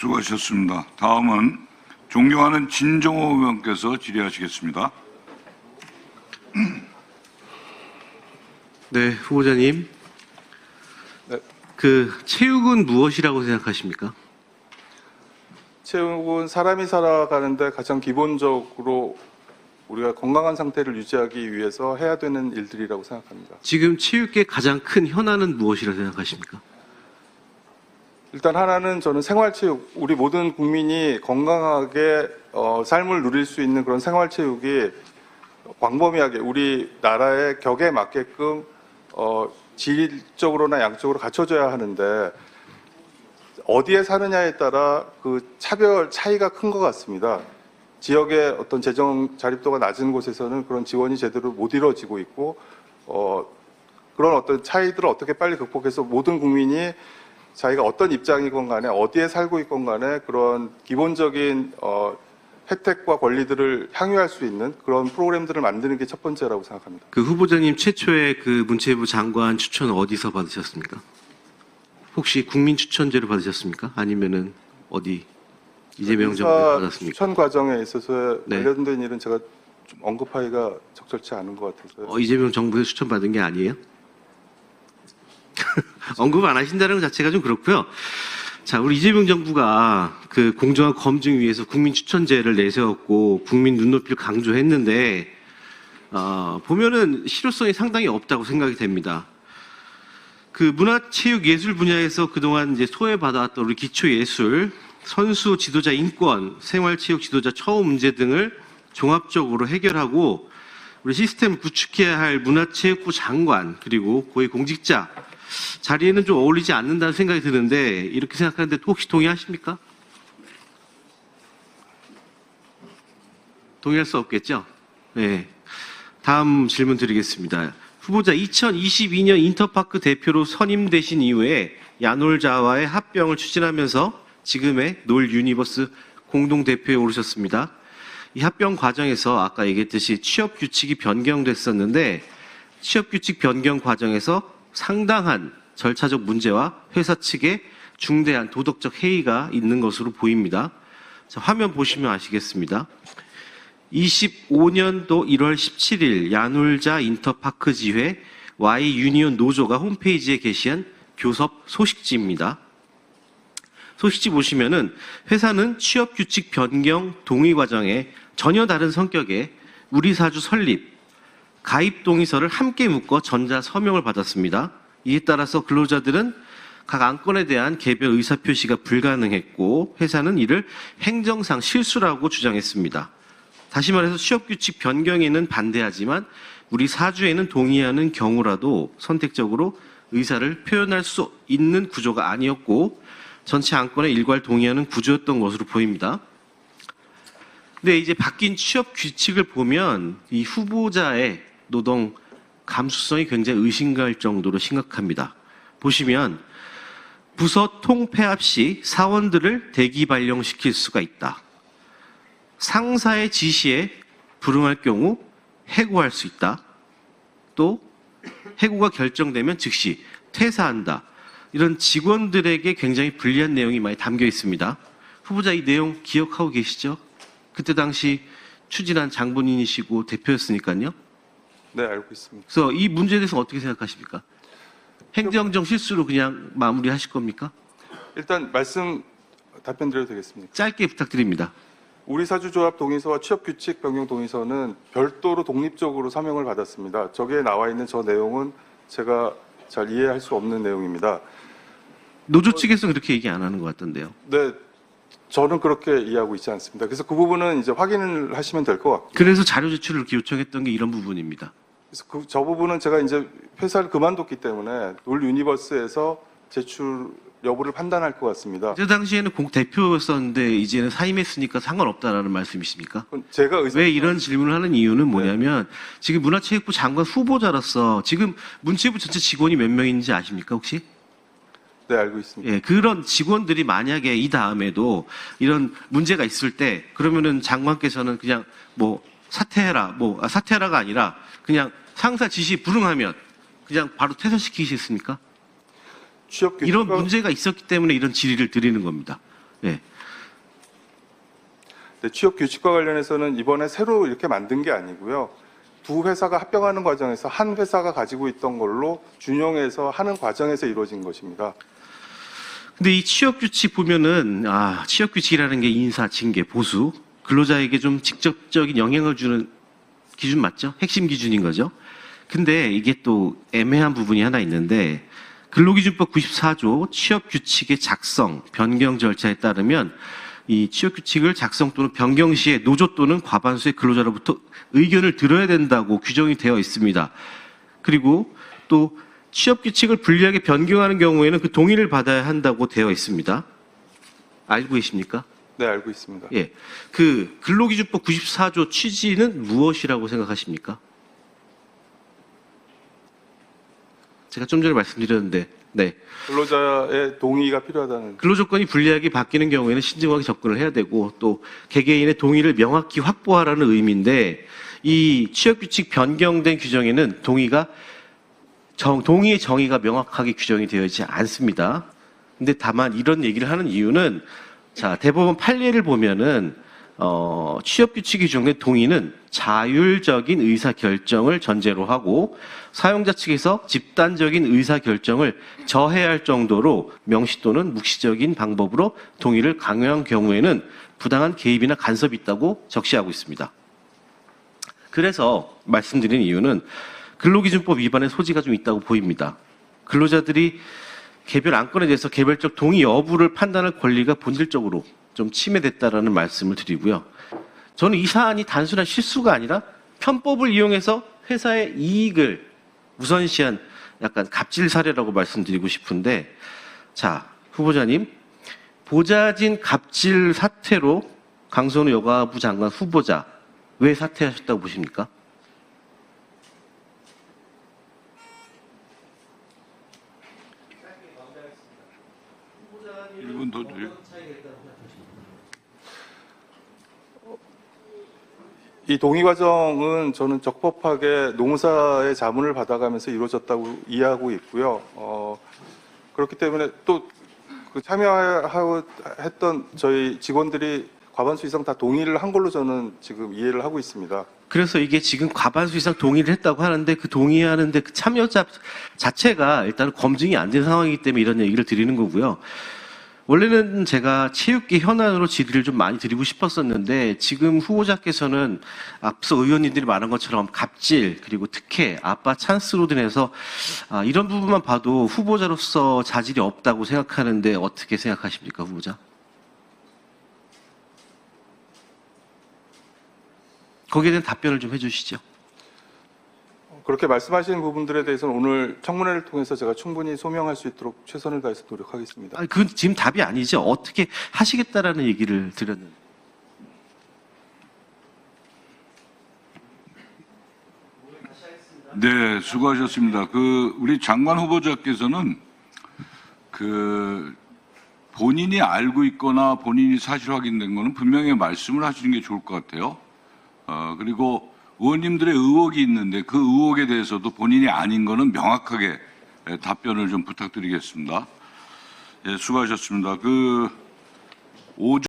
수고하셨습니다. 다음은 존경하는 진정호 의원께서 질의하시겠습니다. 네, 후보자님. 네. 체육은 무엇이라고 생각하십니까? 체육은 사람이 살아가는데 가장 기본적으로 우리가 건강한 상태를 유지하기 위해서 해야 되는 일들이라고 생각합니다. 지금 체육계 가장 큰 현안은 무엇이라고 생각하십니까? 일단 하나는 저는 생활체육, 우리 모든 국민이 건강하게 삶을 누릴 수 있는 그런 생활체육이 광범위하게 우리 나라의 격에 맞게끔 질적으로나 양적으로 갖춰져야 하는데 어디에 사느냐에 따라 그 차이가 큰 것 같습니다. 지역의 어떤 재정 자립도가 낮은 곳에서는 그런 지원이 제대로 못 이루어지고 있고 그런 어떤 차이들을 어떻게 빨리 극복해서 모든 국민이 자기가 어떤 입장이건 간에 어디에 살고 있건 간에 그런 기본적인 혜택과 권리들을 향유할 수 있는 그런 프로그램들을 만드는 게 첫 번째라고 생각합니다. 그 후보자님 최초의 그 문체부 장관 추천은 어디서 받으셨습니까? 혹시 국민 추천제로 받으셨습니까? 아니면은 어디 이재명 정부에서 받았습니까? 추천 과정에 있어서 네. 관련된 일은 제가 좀 언급하기가 적절치 않은 것 같아서요. 이재명 정부에서 추천받은 게 아니에요? 언급 안 하신다는 것 자체가 좀 그렇고요. 자, 우리 이재명 정부가 그 공정한 검증 위해서 국민 추천제를 내세웠고 국민 눈높이를 강조했는데 보면은 실효성이 상당히 없다고 생각이 됩니다. 그 문화체육예술 분야에서 그동안 이제 소외받아왔던 우리 기초예술, 선수 지도자 인권, 생활체육 지도자 처우 문제 등을 종합적으로 해결하고 우리 시스템을 구축해야 할 문화체육부 장관 그리고 고위공직자 자리에는 좀 어울리지 않는다는 생각이 드는데 이렇게 생각하는데 혹시 동의하십니까? 동의할 수 없겠죠? 네. 다음 질문 드리겠습니다. 후보자 2022년 인터파크 대표로 선임되신 이후에 야놀자와의 합병을 추진하면서 지금의 놀 유니버스 공동대표에 오르셨습니다. 이 합병 과정에서 아까 얘기했듯이 취업 규칙이 변경됐었는데 취업 규칙 변경 과정에서 상당한 절차적 문제와 회사 측에 중대한 도덕적 해이가 있는 것으로 보입니다. 자, 화면 보시면 아시겠습니다. 25년도 1월 17일 야놀자 인터파크 지회 Y 유니온 노조가 홈페이지에 게시한 교섭 소식지입니다. 소식지 보시면은 회사는 취업 규칙 변경 동의 과정에 전혀 다른 성격의 우리 사주 설립, 가입 동의서를 함께 묶어 전자 서명을 받았습니다. 이에 따라서 근로자들은 각 안건에 대한 개별 의사표시가 불가능했고 회사는 이를 행정상 실수라고 주장했습니다. 다시 말해서 취업규칙 변경에는 반대하지만 우리 사주에는 동의하는 경우라도 선택적으로 의사를 표현할 수 있는 구조가 아니었고 전체 안건에 일괄 동의하는 구조였던 것으로 보입니다. 근데 이제 바뀐 취업규칙을 보면 이 후보자의 노동 감수성이 굉장히 의심갈 정도로 심각합니다. 보시면 부서 통폐합 시 사원들을 대기 발령시킬 수가 있다. 상사의 지시에 불응할 경우 해고할 수 있다. 또 해고가 결정되면 즉시 퇴사한다. 이런 직원들에게 굉장히 불리한 내용이 많이 담겨 있습니다. 후보자 이 내용 기억하고 계시죠? 그때 당시 추진한 장본인이시고 대표였으니까요. 네, 알고 있습니다. 그래서 이 문제에 대해서 어떻게 생각하십니까? 행정적 실수로 그냥 마무리하실 겁니까? 일단 답변드려도 되겠습니까? 짧게 부탁드립니다. 우리 사주조합 동의서와 취업규칙 변경 동의서는 별도로 독립적으로 서명을 받았습니다. 저기에 나와 있는 저 내용은 제가 잘 이해할 수 없는 내용입니다. 노조 측에서는 그렇게 얘기 안 하는 것 같던데요. 네, 저는 그렇게 이해하고 있지 않습니다. 그래서 그 부분은 이제 확인을 하시면 될 것 같고. 그래서 자료 제출을 이렇게 요청했던 게 이런 부분입니다. 그래서 저 부분은 제가 이제 회사를 그만뒀기 때문에 놀 유니버스에서 제출 여부를 판단할 것 같습니다. 그 당시에는 대표였었는데 이제는 사임했으니까 상관없다라는 말씀이십니까? 제가 왜 이런 질문을 하는 이유는 뭐냐면 지금 문화체육부 장관 후보자로서 지금 문체부 전체 직원이 몇 명인지 아십니까 혹시? 네, 알고 있습니다. 예, 그런 직원들이 만약에 이 다음에도 이런 문제가 있을 때 그러면은 장관께서는 그냥 뭐 사퇴해라가 아니라 그냥 상사 지시 불응하면 그냥 바로 퇴사시키시겠습니까? 이런 문제가 있었기 때문에 이런 질의를 드리는 겁니다. 예. 취업 규칙과 관련해서는 이번에 새로 이렇게 만든 게 아니고요. 두 회사가 합병하는 과정에서 한 회사가 가지고 있던 걸로 준용해서 하는 과정에서 이루어진 것입니다. 근데 이 취업규칙 보면은, 취업규칙이라는 게 인사, 징계, 보수, 근로자에게 좀 직접적인 영향을 주는 기준 맞죠? 핵심 기준인 거죠. 근데 이게 또 애매한 부분이 하나 있는데, 근로기준법 94조 취업규칙의 작성, 변경 절차에 따르면 이 취업규칙을 작성 또는 변경 시에 노조 또는 과반수의 근로자로부터 의견을 들어야 된다고 규정이 되어 있습니다. 그리고 또 취업규칙을 불리하게 변경하는 경우에는 그 동의를 받아야 한다고 되어 있습니다. 알고 계십니까? 네, 알고 있습니다. 예. 그 근로기준법 94조 취지는 무엇이라고 생각하십니까? 제가 좀 전에 말씀드렸는데, 네. 근로자의 동의가 필요하다는. 근로조건이 불리하게 바뀌는 경우에는 신중하게 접근을 해야 되고 또 개개인의 동의를 명확히 확보하라는 의미인데 이 취업규칙 변경된 규정에는 동의의 정의가 명확하게 규정이 되어 있지 않습니다. 근데 다만 이런 얘기를 하는 이유는 자, 대법원 판례를 보면은 취업규칙 규정의 동의는 자율적인 의사결정을 전제로 하고 사용자 측에서 집단적인 의사결정을 저해할 정도로 명시 또는 묵시적인 방법으로 동의를 강요한 경우에는 부당한 개입이나 간섭이 있다고 적시하고 있습니다. 그래서 말씀드린 이유는 근로기준법 위반의 소지가 좀 있다고 보입니다. 근로자들이 개별 안건에 대해서 개별적 동의 여부를 판단할 권리가 본질적으로 좀 침해됐다라는 말씀을 드리고요. 저는 이 사안이 단순한 실수가 아니라 편법을 이용해서 회사의 이익을 우선시한 약간 갑질 사례라고 말씀드리고 싶은데, 자, 후보자님, 보좌진 갑질 사태로 강선우 여가부 장관 후보자 왜 사퇴하셨다고 보십니까? 일분 더 드려. 이 동의 과정은 저는 적법하게 농사의 자문을 받아가면서 이루어졌다고 이해하고 있고요. 그렇기 때문에 또 그 참여했던 저희 직원들이 과반수 이상 다 동의를 한 걸로 저는 지금 이해를 하고 있습니다. 그래서 이게 지금 과반수 이상 동의를 했다고 하는데 그 동의하는데 그 참여자 자체가 일단 검증이 안 된 상황이기 때문에 이런 얘기를 드리는 거고요. 원래는 제가 체육계 현안으로 질의를 좀 많이 드리고 싶었었는데 지금 후보자께서는 앞서 의원님들이 말한 것처럼 갑질 그리고 특혜, 아빠 찬스로 인해서 이런 부분만 봐도 후보자로서 자질이 없다고 생각하는데 어떻게 생각하십니까, 후보자? 거기에 대한 답변을 좀 해주시죠. 그렇게 말씀하시는 부분들에 대해서는 오늘 청문회를 통해서 제가 충분히 소명할 수 있도록 최선을 다해서 노력하겠습니다. 그건 지금 답이 아니죠. 어떻게 하시겠다라는 얘기를 드렸는데. 네, 수고하셨습니다. 우리 장관 후보자께서는 본인이 알고 있거나 본인이 사실 확인된 거는 분명히 말씀을 하시는 게 좋을 것 같아요. 그리고 의원님들의 의혹이 있는데 그 의혹에 대해서도 본인이 아닌 거는 명확하게 답변을 좀 부탁드리겠습니다. 예, 수고하셨습니다.